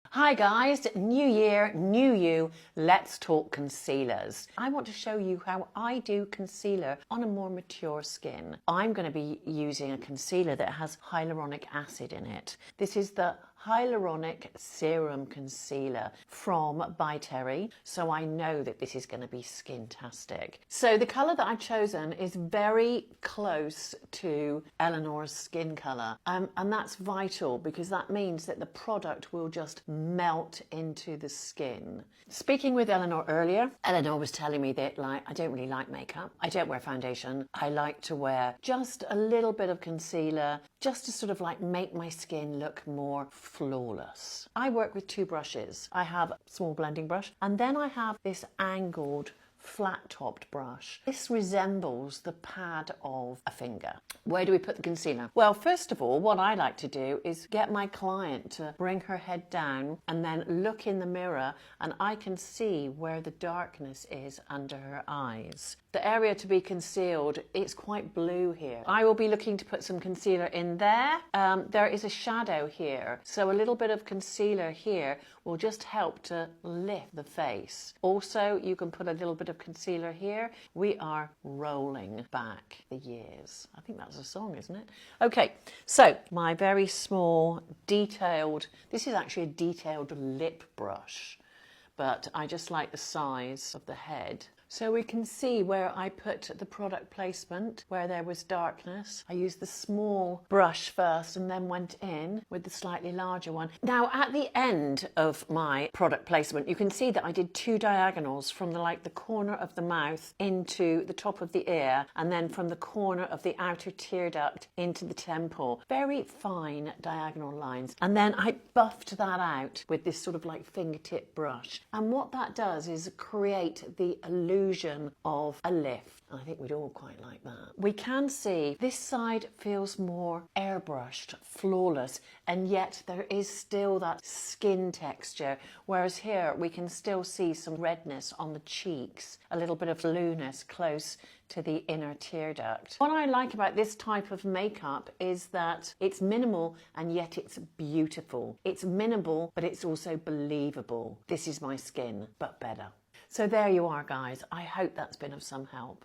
Hi guys, new year, new you, let's talk concealers. I want to show you how I do concealer on a more mature skin. I'm going to be using a concealer that has hyaluronic acid in it. This is the Hyaluronic Serum Concealer from ByTerry, so I know that this is going to be skin-tastic. So the colour that I've chosen is very close to Eleanor's skin colour, and that's vital because that means that the product will just melt into the skin. Speaking with Elanor earlier, Elanor was telling me that I don't really like makeup. I don't wear foundation. I like to wear just a little bit of concealer just to sort of make my skin look more flawless. I work with two brushes. I have a small blending brush and then I have this angled flat-topped brush. This resembles the pad of a finger. Where do we put the concealer? Well, first of all, what I like to do is get my client to bring her head down and then look in the mirror, and I can see where the darkness is under her eyes. The area to be concealed, it's quite blue here. I will be looking to put some concealer in there. There is a shadow here, so a little bit of concealer here will just help to lift the face. Also, you can put a little bit of concealer here. We are rolling back the years. I think that's a song, isn't it? Okay, so my very small detailed, this is actually a detailed lip brush, but I just like the size of the head. So we can see where I put the product placement, where there was darkness. I used the small brush first and then went in with the slightly larger one. Now at the end of my product placement, you can see that I did two diagonals from the corner of the mouth into the top of the ear, and then from the corner of the outer tear duct into the temple. Very fine diagonal lines. And then I buffed that out with this sort of fingertip brush. And what that does is create the illusion of a lift. I think we'd all quite like that. We can see this side feels more airbrushed, flawless, and yet there is still that skin texture, whereas here we can still see some redness on the cheeks, a little bit of blueness close to the inner tear duct. What I like about this type of makeup is that it's minimal and yet it's beautiful. It's minimal, but it's also believable. This is my skin, but better. So there you are, guys. I hope that's been of some help.